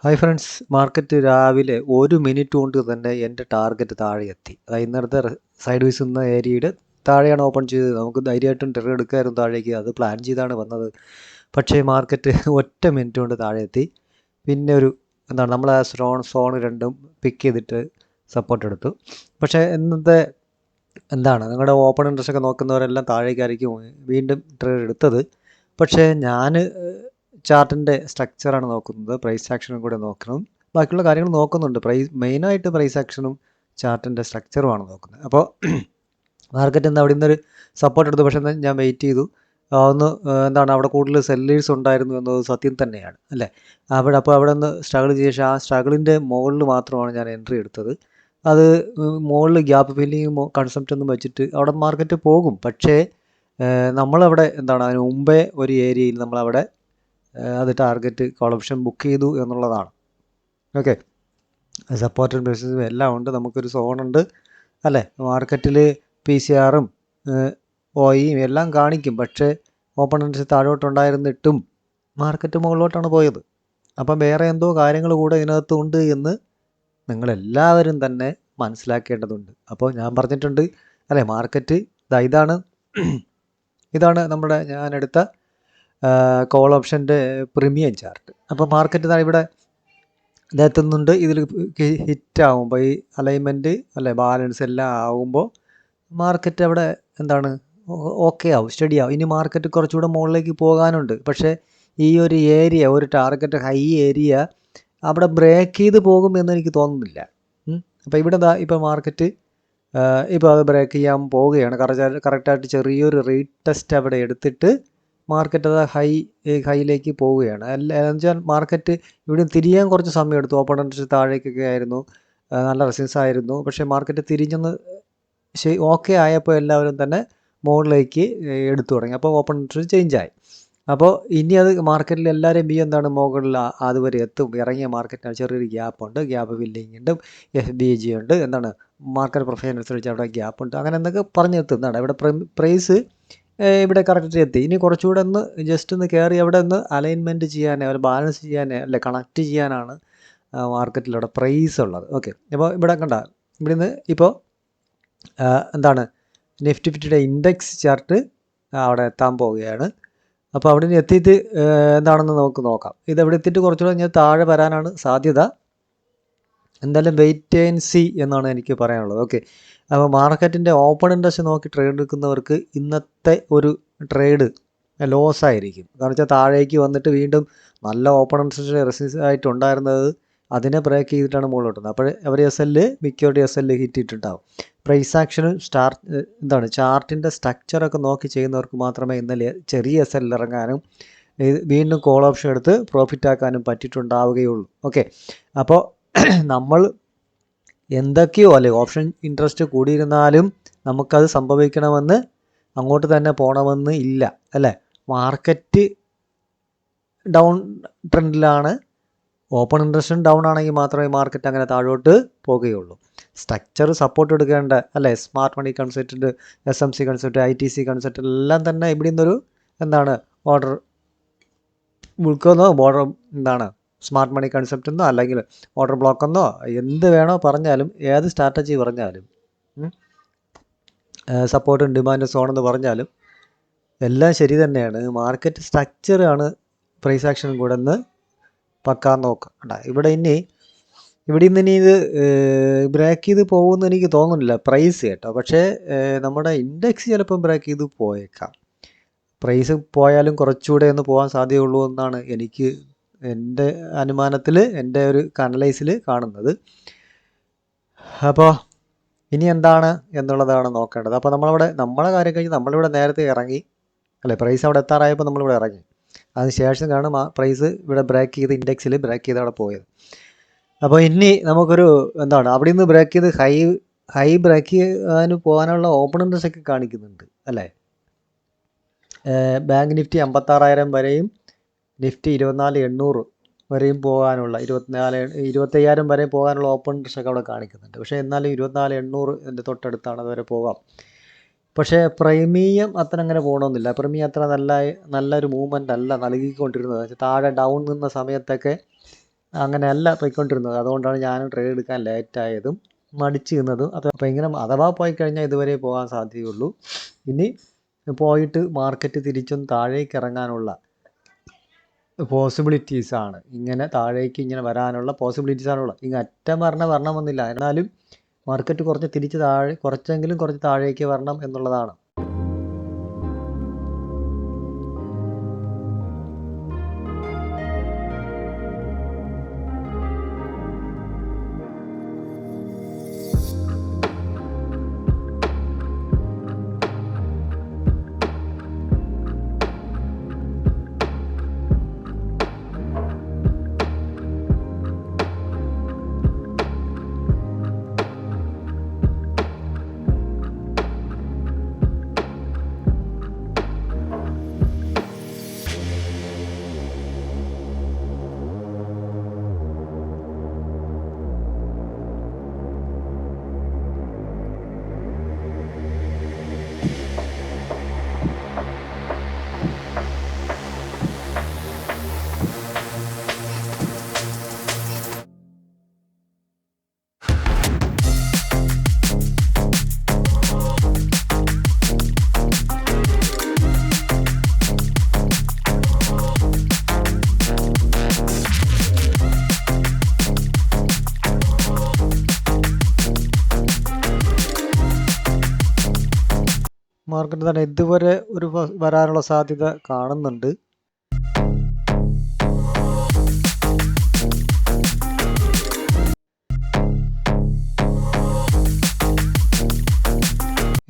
Hi friends, market രാവിലെ 1 minute കൊണ്ട് തന്നെ എൻ്റെ ടാർഗറ്റ് താഴെ എത്തി. അതായത് ഇന്നലത്തെ സൈഡ് വേസ് നിന്ന ഏരിയയുടെ താഴെയാണ് ഓപ്പൺ ചെയ്തത്. നമുക്ക് ധൈര്യമായിട്ടും ട്രേഡ് എടുക്കാമായിരുന്നു താഴേക്ക്. അത് പ്ലാൻ ചെയ്താണ് വന്നത്. പക്ഷേ മാർക്കറ്റ് ഒറ്റ മിനിറ്റ് കൊണ്ട് താഴെ എത്തി. പിന്നെ നമ്മൾ ആ സോൺ രണ്ടും പിക്ക് ചെയ്തിട്ട് സപ്പോർട്ട് എടുത്തു. പക്ഷേ ഇന്നത്തെ നിങ്ങളുടെ ഓപ്പൺ ഇൻട്രസ്റ്റ് ഒക്കെ നോക്കുന്നവരെല്ലാം താഴേക്കായിരിക്കും വീണ്ടും ട്രേഡ് എടുത്തത്. പക്ഷേ ഞാൻ ചാർട്ടിൻ്റെ സ്ട്രക്ചറാണ് നോക്കുന്നത്, പ്രൈസ് ആക്ഷനും കൂടെ നോക്കണം. ബാക്കിയുള്ള കാര്യങ്ങൾ നോക്കുന്നുണ്ട്. മെയിനായിട്ട് പ്രൈസ് ആക്ഷനും ചാർട്ടിൻ്റെ സ്ട്രക്ചറുമാണ് നോക്കുന്നത്. അപ്പോൾ മാർക്കറ്റ് അവിടെ നിന്നൊരു സപ്പോർട്ട് എടുത്തു. പക്ഷേ ഞാൻ വെയിറ്റ് ചെയ്തു. അവിടെ കൂടുതൽ സെല്ലേഴ്സ് ഉണ്ടായിരുന്നു എന്നത് സത്യം തന്നെയാണ്, അല്ലേ? അപ്പോൾ അവിടെ നിന്ന് സ്ട്രഗിൾ ചെയ്ത ശേഷം ആ സ്ട്രഗിളിൻ്റെ മുകളിൽ മാത്രമാണ് ഞാൻ എൻട്രി എടുത്തത്. അത് മുകളിൽ ഗ്യാപ്പ് ഫില്ലിങ് കൺസെപ്റ്റ് ഒന്നും വെച്ചിട്ട് അവിടെ മാർക്കറ്റ് പോകും. പക്ഷേ നമ്മളവിടെ അതിന് മുമ്പേ ഒരു ഏരിയയിൽ നമ്മളവിടെ അത് ടാർഗറ്റ് കോൾ ഓപ്ഷൻ ബുക്ക് ചെയ്തു എന്നുള്ളതാണ്. ഓക്കെ, സപ്പോർട്ടഡ് ബേസിസും എല്ലാം ഉണ്ട്. നമുക്കൊരു സോണുണ്ട്, അല്ലേ? മാർക്കറ്റിൽ PCR-ഉം OI-യും എല്ലാം കാണിക്കും. പക്ഷേ ഓപ്പൺ ഇൻട്രസ്റ്റ് താഴോട്ടുണ്ടായിരുന്നിട്ടും മാർക്കറ്റ് മുകളിലോട്ടാണ് പോയത്. അപ്പം വേറെ എന്തോ കാര്യങ്ങൾ കൂടെ ഇതിനകത്തുണ്ട് എന്ന് നിങ്ങളെല്ലാവരും തന്നെ മനസ്സിലാക്കേണ്ടതുണ്ട്. അപ്പോൾ ഞാൻ പറഞ്ഞിട്ടുണ്ട്, അല്ലേ? മാർക്കറ്റ് ഇതാണ് ഞാനെടുത്ത കോൾ ഓപ്ഷൻ്റെ പ്രീമിയം ചാർട്ട്. അപ്പോൾ മാർക്കറ്റ് ഇവിടെ ഇതെത്തുന്നുണ്ട്. ഇതിൽ ഹിറ്റ് ആകുമ്പോൾ ഈ അലൈൻമെൻറ്റ്, അല്ലെ, ബാലൻസ് എല്ലാം ആകുമ്പോൾ മാർക്കറ്റ് അവിടെ ഓക്കെ ആവും, സ്റ്റഡി ആവും. ഇനി മാർക്കറ്റ് കുറച്ചുകൂടെ മുകളിലേക്ക് പോകാനുണ്ട്. പക്ഷേ ഈ ഒരു ഏരിയ, ഒരു ടാർഗറ്റ് ഹൈ ഏരിയ അവിടെ ബ്രേക്ക് ചെയ്ത് പോകും എന്ന് എനിക്ക് തോന്നുന്നില്ല. അപ്പോൾ ഇവിടെ ഇപ്പോൾ മാർക്കറ്റ് ഇപ്പോൾ അത് ബ്രേക്ക് ചെയ്യാൻ പോവുകയാണ്. കറക്റ്റായിട്ട് ചെറിയൊരു റീടെസ്റ്റ് അവിടെ എടുത്തിട്ട് മാർക്കറ്റ് അത് ഹൈയിലേക്ക് പോവുകയാണ്. എന്നുവെച്ചാൽ മാർക്കറ്റ് ഇവിടെ തിരിയാൻ കുറച്ച് സമയം എടുത്തു. ഓപ്പൺ ഇൻട്രസ്റ്റ് താഴേക്കൊക്കെ ആയിരുന്നു, നല്ല റെസിസ്റ്റൻസ് ആയിരുന്നു. പക്ഷേ മാർക്കറ്റ് തിരിഞ്ഞൊന്ന് ഓക്കെ ആയപ്പോൾ എല്ലാവരും തന്നെ മുകളിലേക്ക് എടുത്തു തുടങ്ങി. അപ്പോൾ ഓപ്പൺ ഇൻട്രസ്റ്റ് ചേഞ്ചായി. അപ്പോൾ ഇനി അത് മാർക്കറ്റിൽ എല്ലാവരും മുകളിൽ അതുവരെ എത്തും. ഇറങ്ങിയ മാർക്കറ്റിന് ചെറിയൊരു ഗ്യാപ്പുണ്ട്, ഗ്യാപ്പ് ഫില്ലിംഗ് ഉണ്ട്, FBG ഉണ്ട്, മാർക്കറ്റ് പ്രൊഫൈൽ അനുസരിച്ച് അവിടെ ഗ്യാപ്പുണ്ട്, അങ്ങനെ എന്തൊക്കെ പറഞ്ഞെത്തും. ഇവിടെ പ്രൈസ് ഇവിടെ കറക്റ്റ് എത്തി. ഇനി കുറച്ചുകൂടെ ജസ്റ്റ് ഒന്ന് കയറി അവിടെ അലൈൻമെൻറ്റ് ചെയ്യാനേ, ഒരു ബാലൻസ് ചെയ്യാനേ, അല്ലെ, കണക്ട് ചെയ്യാനാണ് മാർക്കറ്റിലവിടെ പ്രൈസ് ഉള്ളത്. ഓക്കെ, അപ്പോൾ ഇവിടെ ഇവിടുന്ന് ഇപ്പോൾ നിഫ്റ്റി 50യുടെ ഇൻഡെക്സ് ചാർട്ട് അവിടെ എത്താൻ പോവുകയാണ്. അപ്പോൾ അവിടെ നിന്ന് എത്തിയിട്ട് എന്താണെന്ന് നമുക്ക് നോക്കാം. ഇതെവിടെ എത്തിയിട്ട് കുറച്ചുകൂടെ ഞാൻ താഴെ വരാനാണ് സാധ്യത. എന്തായാലും വെയിറ്റ് ആൻഡ് സീ എന്നാണ് എനിക്ക് പറയാനുള്ളത്. ഓക്കെ, അപ്പോൾ മാർക്കറ്റിൻ്റെ ഓപ്പൺ ഇൻട്രസ്റ്റ് നോക്കി ട്രേഡ് എടുക്കുന്നവർക്ക് ഇന്നത്തെ ഒരു ട്രേഡ് ലോസ് ആയിരിക്കും. കാരണം വെച്ചാൽ താഴേക്ക് വന്നിട്ട് വീണ്ടും നല്ല ഓപ്പൺ ഇൻട്രസ്റ്റ് റെസിസ്റ്റൻസ് ആയിട്ടുണ്ടായിരുന്നത് അതിനെ ബ്രേക്ക് ചെയ്തിട്ടാണ് മുകളിലോട്ടുന്നത്. അപ്പോൾ അവർ മിക്കവരുടെ SL ഹിറ്റ് ഇട്ടിട്ടുണ്ടാവും. പ്രൈസ് ആക്ഷനും ചാർട്ടിൻ്റെ സ്ട്രക്ചറൊക്കെ നോക്കി ചെയ്യുന്നവർക്ക് മാത്രമേ ഇന്നലെ ചെറിയ SL ഇറങ്ങാനും വീണ്ടും കോൾ ഓപ്ഷൻ എടുത്ത് പ്രോഫിറ്റ് ആക്കാനും പറ്റിയിട്ടുണ്ടാവുകയുള്ളൂ. ഓക്കെ, അപ്പോൾ നമ്മൾ എന്തൊക്കെയോ, അല്ലെ, ഓപ്ഷൻ ഇൻട്രസ്റ്റ് കൂടിയിരുന്നാലും നമുക്കത് സംഭവിക്കണമെന്ന്, അങ്ങോട്ട് തന്നെ പോകണമെന്ന് ഇല്ല, അല്ലേ? മാർക്കറ്റ് ഡൗൺ ട്രെൻഡിലാണ്. ഓപ്പൺ ഇൻട്രസ്റ്റും ഡൗൺ ആണെങ്കിൽ മാത്രമേ മാർക്കറ്റ് അങ്ങനെ താഴോട്ട് പോകുകയുള്ളൂ. സ്ട്രക്ചർ സപ്പോർട്ട് എടുക്കേണ്ട, അല്ലേ? Smart money concept, SMC concept, ITC concept എല്ലാം തന്നെ ഇവിടെ നിന്നൊരു ഓർഡർ വിൽക്കുന്നോ, സ്മാർട്ട് മണി കൺസെപ്റ്റ് എന്നോ അല്ലെങ്കിൽ ഓർഡർ ബ്ലോക്ക് എന്നോ എന്ത് വേണോ പറഞ്ഞാലും, ഏത് സ്ട്രാറ്റജി പറഞ്ഞാലും, സപ്പോർട്ടും ഡിമാൻഡ് സോൺ എന്ന് പറഞ്ഞാലും എല്ലാം ശരി തന്നെയാണ്. മാർക്കറ്റ് സ്ട്രക്ചറാണ് പ്രൈസ് ആക്ഷനും കൂടെ പക്കാൻ നോക്കുക. ഇവിടെ നിന്ന് ഇനി ഇത് ബ്രേക്ക് ചെയ്ത് പോകുമെന്ന് എനിക്ക് തോന്നുന്നില്ല പ്രൈസ്, കേട്ടോ. പക്ഷേ നമ്മുടെ ഇൻഡെക്സ് ചിലപ്പം ബ്രേക്ക് ചെയ്ത് പോയേക്കാം. പ്രൈസ് പോയാലും കുറച്ചുകൂടെ പോകാൻ സാധ്യതയുള്ളൂ എന്നാണ് എനിക്ക് എൻ്റെ അനുമാനത്തിൽ, എൻ്റെ ഒരു അനലൈസിൽ കാണുന്നത്. അപ്പോൾ ഇനി എന്താണ് എന്നുള്ളതാണ് നോക്കേണ്ടത്. അപ്പോൾ നമ്മളെ കാര്യം കഴിഞ്ഞ് നമ്മളിവിടെ നേരത്തെ ഇറങ്ങി, അല്ലേ? പ്രൈസ് അവിടെ എത്താറായപ്പോൾ നമ്മളിവിടെ ഇറങ്ങി. അതിന് ശേഷം പ്രൈസ് ഇവിടെ ബ്രേക്ക് ചെയ്ത്, ഇൻഡെക്സിൽ ബ്രേക്ക് ചെയ്ത് അവിടെ പോയത്. അപ്പോൾ ഇനി നമുക്കൊരു അവിടെ നിന്ന് ബ്രേക്ക് ചെയ്ത് ഹൈ ബ്രേക്ക് ചെയ്യാൻ പോകാനുള്ള ഓപ്പൺ ഇൻട്രസ്റ്റ് ഒക്കെ കാണിക്കുന്നുണ്ട്, അല്ലേ? ബാങ്ക് നിഫ്റ്റി 56,000 വരെയും നിഫ്റ്റി 24,800 വരെയും പോകാനുള്ള 25,000 വരെ പോകാനുള്ള ഓപ്പൺ ഇൻട്രസ്റ്റ് ഒക്കെ അവിടെ കാണിക്കുന്നുണ്ട്. പക്ഷേ എന്നാലും 24,800 എൻ്റെ തൊട്ടടുത്താണ്, അതുവരെ പോകാം. പക്ഷേ പ്രീമിയം അത്ര അങ്ങനെ പോകണമെന്നില്ല. പ്രീമിയം അത്ര നല്ലൊരു മൂവ്മെൻ്റ് അല്ല നൽകിക്കൊണ്ടിരുന്നത്. താഴെ ഡൗൺ നിന്ന സമയത്തൊക്കെ അങ്ങനെയല്ല പോയിക്കൊണ്ടിരുന്നത്. അതുകൊണ്ടാണ് ഞാനും ട്രേഡ് എടുക്കാൻ ലേറ്റായതും മടിച്ച് നിന്നതും. അപ്പോൾ ഇങ്ങനെ അഥവാ പോയി കഴിഞ്ഞാൽ ഇതുവരെ പോകാൻ സാധ്യതയുള്ളൂ. ഇനി പോയിട്ട് മാർക്കറ്റ് തിരിച്ചും താഴേക്ക് ഇറങ്ങാനുള്ള പോസിബിലിറ്റീസാണ്, ഇങ്ങനെ താഴേക്ക് ഇങ്ങനെ വരാനുള്ള പോസിബിലിറ്റീസാണുള്ളത്. ഇങ്ങനെ അറ്റം വരണമെന്നില്ല, എന്നാലും മാർക്കറ്റ് കുറച്ച് തിരിച്ച് കുറച്ചെങ്കിലും കുറച്ച് താഴേക്ക് വരണം എന്നുള്ളതാണ്. മാർക്കറ്റ് തന്നെ ഇതുവരെ ഒരു വരാനുള്ള സാധ്യത കാണുന്നുണ്ട്.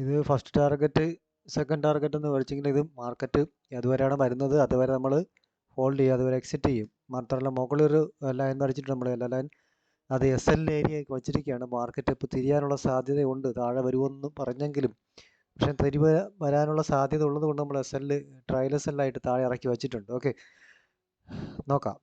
ഇത് ഫസ്റ്റ് ടാർഗറ്റ് സെക്കൻഡ് ടാർഗറ്റ് എന്ന് മേടിച്ചെങ്കിൽ ഇത് മാർക്കറ്റ് അതുവരെയാണ് വരുന്നത്, അതുവരെ നമ്മൾ ഹോൾഡ് ചെയ്യും, അതുവരെ എക്സിറ്റ് ചെയ്യും. മാത്രമല്ല മുകളിലൊരു ലൈൻ വരച്ചിട്ട് നമ്മൾ ലൈൻ അത് SL ഏരിയയൊക്കെ വച്ചിരിക്കുകയാണ്. മാർക്കറ്റ് ഇപ്പോൾ തിരിയാനുള്ള സാധ്യതയുണ്ട്, താഴെ വരുമെന്ന് പറഞ്ഞെങ്കിലും. പക്ഷെ വരാനുള്ള സാധ്യത ഉള്ളത് കൊണ്ട് നമ്മൾ ട്രയൽ SL ആയിട്ട് താഴെ ഇറക്കി വെച്ചിട്ടുണ്ട്. ഓക്കെ, നോക്കാം.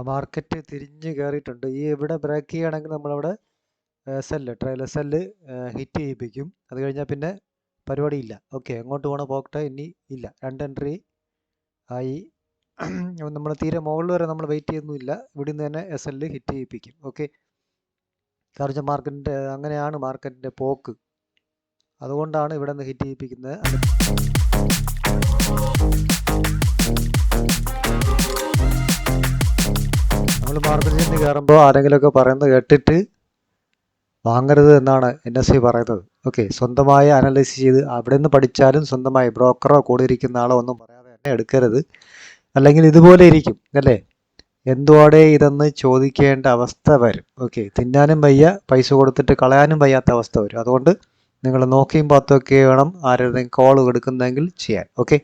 മാർക്കറ്റ് തിരിഞ്ഞ് കയറിയിട്ടുണ്ട്. ഈ ഇവിടെ ബ്രേക്ക് ചെയ്യുകയാണെങ്കിൽ നമ്മളവിടെ ട്രയൽ SL ഹിറ്റ് ചെയ്യിപ്പിക്കും. അത് കഴിഞ്ഞാൽ പിന്നെ പരിപാടിയില്ല. ഓക്കെ, എങ്ങോട്ട് പോകണം പോകട്ടെ, ഇനി ഇല്ല. 2 എൻട്രി ആയി. നമ്മൾ തീരെ മുകളിൽ വരെ നമ്മൾ വെയിറ്റ് ചെയ്യുന്നില്ല, ഇവിടെ നിന്ന് തന്നെ SL ഹിറ്റ് ചെയ്യിപ്പിക്കും. ഓക്കെ, കാരണം മാർക്കറ്റിൻ്റെ അങ്ങനെയാണ് മാർക്കറ്റിൻ്റെ പോക്ക്. അതുകൊണ്ടാണ് ഇവിടെ നിന്ന് ഹിറ്റ് ചെയ്യിപ്പിക്കുന്നത്. നമ്മൾ മാർക്കറ്റിൽ നിന്ന് കയറുമ്പോൾ ആരെങ്കിലുമൊക്കെ പറയുന്നത് കേട്ടിട്ട് വാങ്ങരുത് എന്നാണ് NSE പറയുന്നത്. ഓക്കെ, സ്വന്തമായി അനലൈസ് ചെയ്ത് അവിടെ നിന്ന് പഠിച്ചാലും സ്വന്തമായി ബ്രോക്കറോ കൂടെ ഇരിക്കുന്ന ആളോ ഒന്നും പറയാതെ തന്നെ എടുക്കരുത്. അല്ലെങ്കിൽ ഇതുപോലെ ഇരിക്കും അല്ലേ, എന്തുവാടെ ഇതെന്ന് ചോദിക്കേണ്ട അവസ്ഥ വരും. ഓക്കെ, തിന്നാനും വയ്യ, പൈസ കൊടുത്തിട്ട് കളയാനും വയ്യാത്ത അവസ്ഥ വരും. അതുകൊണ്ട് നിങ്ങൾ നോക്കിയും പാത്തൊക്കെ വേണം ആരെങ്കിലും കോൾ എടുക്കുന്നെങ്കിൽ ചെയ്യാൻ. ഓക്കെ.